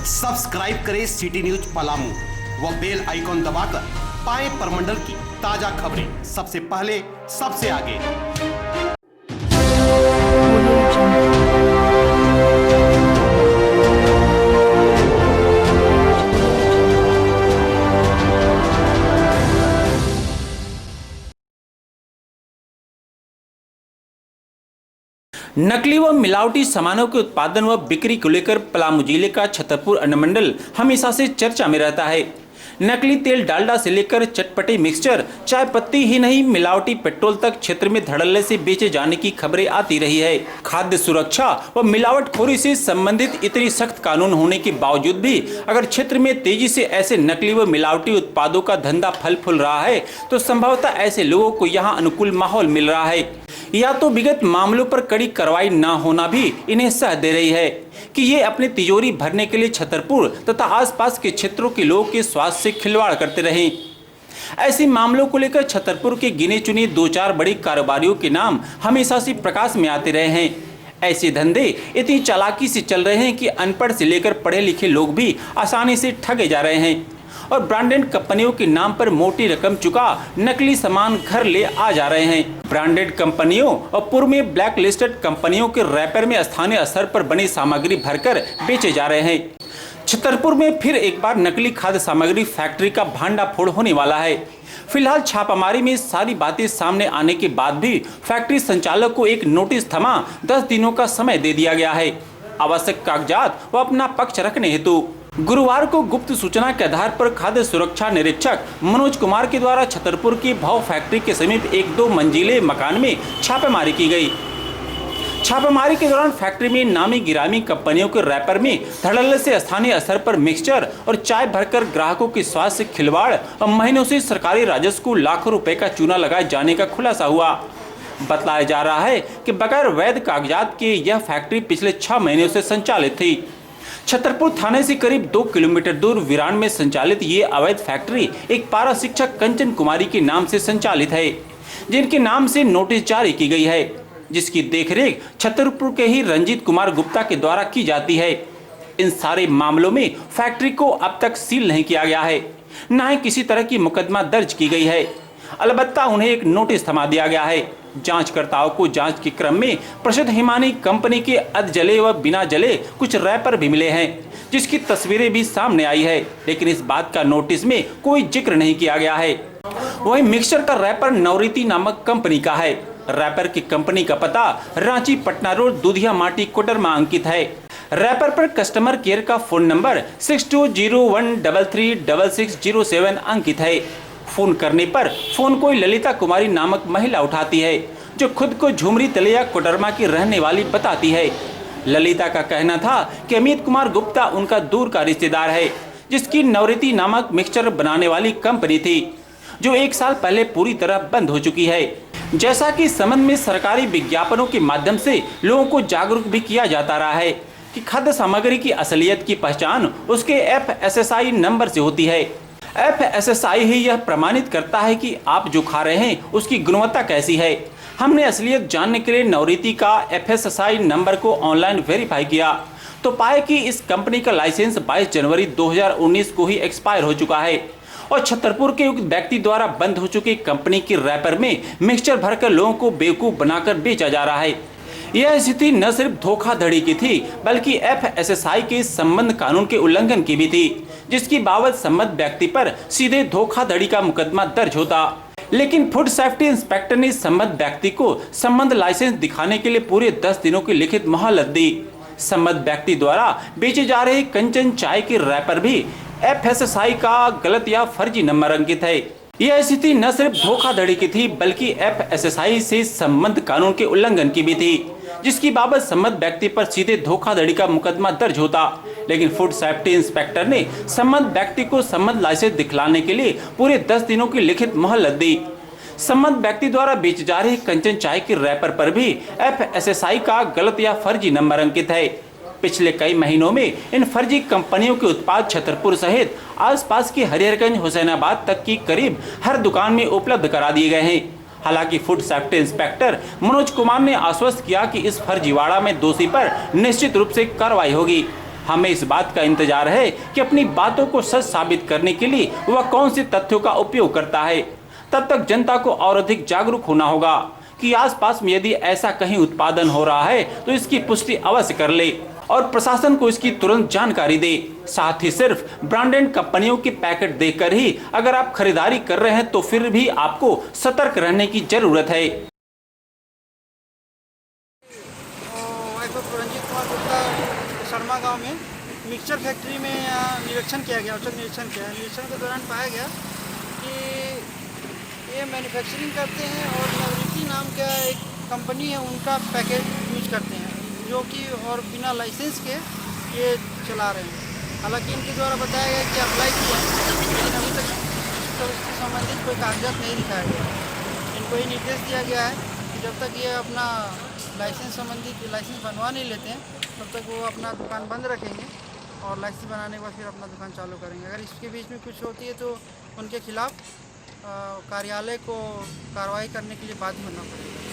Subscribe करें city news Palamu व bell icon दबाकर पाएं परमंडल की ताजा खबरें सबसे पहले सबसे आगे। नकली व मिलावटी सामानों के उत्पादन व बिक्री को लेकर पलामू जिले का छतरपुर अनुमंडल हमेशा से चर्चा में रहता है। नकली तेल डालडा से लेकर चटपटे मिक्सचर, चाय पत्ती ही नहीं मिलावटी पेट्रोल तक क्षेत्र में धड़ल्ले से बेचे जाने की खबरें आती रही है। खाद्य सुरक्षा व मिलावटखोरी से संबंधित इतनी सख्त कानून होने के बावजूद भी अगर क्षेत्र में तेजी से ऐसे नकली व मिलावटी उत्पादों का धंधा फल फूल रहा है तो संभवतः ऐसे लोगों को यहाँ अनुकूल माहौल मिल रहा है या तो विगत मामलों पर कड़ी कार्रवाई न होना भी इन्हें सह दे रही है कि ये अपनी तिजोरी भरने के लिए छतरपुर तथा आसपास के क्षेत्रों के लोगों के स्वास्थ्य से खिलवाड़ करते रहे। ऐसे मामलों को लेकर छतरपुर के गिने चुने 2-4 बड़े कारोबारियों के नाम हमेशा से प्रकाश में आते रहे हैं। ऐसे धंधे इतनी चालाकी से चल रहे हैं कि अनपढ़ से लेकर पढ़े लिखे लोग भी आसानी से ठगे जा रहे हैं और ब्रांडेड कंपनियों के नाम पर मोटी रकम चुका नकली सामान घर ले आ जा रहे हैं। ब्रांडेड कंपनियों और पूर्व में ब्लैक लिस्टेड कंपनियों के रैपर में स्थानीय स्तर पर बनी सामग्री भरकर बेचे जा रहे हैं। छतरपुर में फिर एक बार नकली खाद्य सामग्री फैक्ट्री का भांडाफोड़ होने वाला है। फिलहाल छापामारी में सारी बातें सामने आने के बाद भी फैक्ट्री संचालक को एक नोटिस थमा 10 दिनों का समय दे दिया गया है आवश्यक कागजात व अपना पक्ष रखने हेतु। गुरुवार को गुप्त सूचना के आधार पर खाद्य सुरक्षा निरीक्षक मनोज कुमार के द्वारा छतरपुर की भाव फैक्ट्री के समीप 1-2 मंजिले मकान में छापेमारी की गई। छापेमारी के दौरान फैक्ट्री में नामी गिरामी कंपनियों के रैपर में धड़ल्ले से स्थानीय स्तर पर मिक्सचर और चाय भरकर ग्राहकों के स्वास्थ्य से खिलवाड़ और महीनों से सरकारी राजस्व को लाखों रुपए का चूना लगाए जाने का खुलासा हुआ। बतलाया जा रहा है कि बगैर वैध कागजात के यह फैक्ट्री पिछले 6 महीनों से संचालित थी। छतरपुर थाने से करीब 2 किलोमीटर दूर विरान में संचालित ये अवैध फैक्ट्री एक पारा शिक्षक कंचन कुमारी के नाम से संचालित है, जिनके नाम से नोटिस जारी की गई है, जिसकी देखरेख छतरपुर के ही रंजीत कुमार गुप्ता के द्वारा की जाती है। इन सारे मामलों में फैक्ट्री को अब तक सील नहीं किया गया है, न ही किसी तरह की मुकदमा दर्ज की गई है। अलबत्ता उन्हें एक नोटिस थमा दिया गया है। जांचकर्ताओं को जांच के क्रम में प्रसिद्ध हिमानी कंपनी के अध जले व बिना जले कुछ रैपर भी मिले हैं, जिसकी तस्वीरें भी सामने आई है, लेकिन इस बात का नोटिस में कोई जिक्र नहीं किया गया है। वहीं मिक्सचर का रैपर नवरीति नामक कंपनी का है। रैपर की कंपनी का पता रांची पटना रोड दूधिया माटी कोटरमा अंकित है। रैपर पर कस्टमर केयर का फोन नंबर 6201336607 अंकित है। फोन करने पर फोन कोई ललिता कुमारी नामक महिला उठाती है, जो खुद को झुमरी तलिया कोटरमा की रहने वाली बताती है। ललिता का कहना था कि अमित कुमार गुप्ता उनका दूर का रिश्तेदार है, जिसकी नवरीति नामक मिक्सचर बनाने वाली कंपनी थी, जो 1 साल पहले पूरी तरह बंद हो चुकी है। जैसा कि इस संबंध में सरकारी विज्ञापनों के माध्यम से लोगों को जागरूक भी किया जाता रहा है कि खाद्य सामग्री की असलियत की पहचान उसके FSSI नंबर से होती है। FSSI ही यह प्रमाणित करता है कि आप जो खा रहे हैं उसकी गुणवत्ता कैसी है। हमने असलियत जानने के लिए नवरीति का FSSI नंबर को ऑनलाइन वेरीफाई किया तो पाए कि इस कंपनी का लाइसेंस 22 जनवरी 2019 को ही एक्सपायर हो चुका है और छतरपुर के उक्त व्यक्ति द्वारा बंद हो चुकी कंपनी के रैपर में मिक्सचर भरकर लोगों को बेवकूफ बनाकर बेचा जा रहा है। यह स्थिति न सिर्फ धोखाधड़ी की थी, बल्कि FSSI के संबंध कानून के उल्लंघन की भी थी, जिसकी बाबत संबंध व्यक्ति पर सीधे धोखाधड़ी का मुकदमा दर्ज होता। लेकिन फूड सेफ्टी इंस्पेक्टर ने संबंध व्यक्ति को संबंध लाइसेंस दिखाने के लिए पूरे 10 दिनों की लिखित मोहलत दी। संबंध व्यक्ति द्वारा बेचे जा रहे कंचन चाय के रैपर भी FSSI का गलत या फर्जी नंबर अंकित है। यह स्थिति न सिर्फ धोखाधड़ी की थी, बल्कि FSSI से संबंध कानून के उल्लंघन की भी थी, जिसकी बाबत संबंध व्यक्ति पर सीधे धोखाधड़ी का मुकदमा दर्ज होता। लेकिन फूड सेफ्टी इंस्पेक्टर ने संबंध व्यक्ति को संबंध लाइसेंस दिखलाने के लिए पूरे 10 दिनों की लिखित मोहलत दी। संबंध व्यक्ति द्वारा बेचे जा रहे कंचन चाय के रैपर पर भी FSSI का गलत या फर्जी नंबर अंकित है। पिछले कई महीनों में इन फर्जी कंपनियों के उत्पाद छतरपुर सहित आसपास की हरिहरगंज हुसैनाबाद तक की करीब हर दुकान में उपलब्ध करा दिए गए हैं। हालांकि food safety inspector Manoj Kumar ने आश्वस्त किया कि इस फर्जीवाड़ा में दोषी पर निश्चित रूप से कार्रवाई होगी। हमें इस बात का इंतजार है कि अपनी बातों को सच साबित करने के लिए वह कौन से तथ्यों का उपयोग करता है। तब तक जनता को और अधिक जागरूक होना होगा कि आसपास में यदि ऐसा कहीं उत्पादन हो रहा है तो इसकी पुष्टि अवश्य कर ले और प्रशासन को इसकी तुरंत जानकारी दे। साथ ही सिर्फ ब्रांडेड कंपनियों के पैकेट देखकर ही अगर आप खरीदारी कर रहे हैं तो फिर भी आपको सतर्क रहने की जरूरत है। रंजीत कुमार गुप्ता शर्मा गांव में मिक्सचर फैक्ट्री में निरीक्षण किया गया, औचक निरीक्षण किया। निरीक्षण के दौरान पाया गया कि ये मैन्युफैक्चरिंग करते हैं और नवरीति नाम का एक कंपनी है, उनका पैकेट यूज करते हैं जो कि और बिना लाइसेंस के ये चला रहे हैं। हालांकि इनके द्वारा बताया गया कि अप्लाई किया, लेकिन अभी तक इससे संबंधित कोई कागजात नहीं दिखाया गया। इनको ये निर्देश दिया गया है कि जब तक ये अपना लाइसेंस बनवा नहीं लेते हैं तब तक वो अपना दुकान बंद रखेंगे और लाइसेंस बनाने के बाद फिर अपना दुकान चालू करेंगे। अगर इसके बीच में कुछ होती है तो उनके खिलाफ कार्यालय को कार्रवाई करने के लिए बाध्य होना पड़ेगा।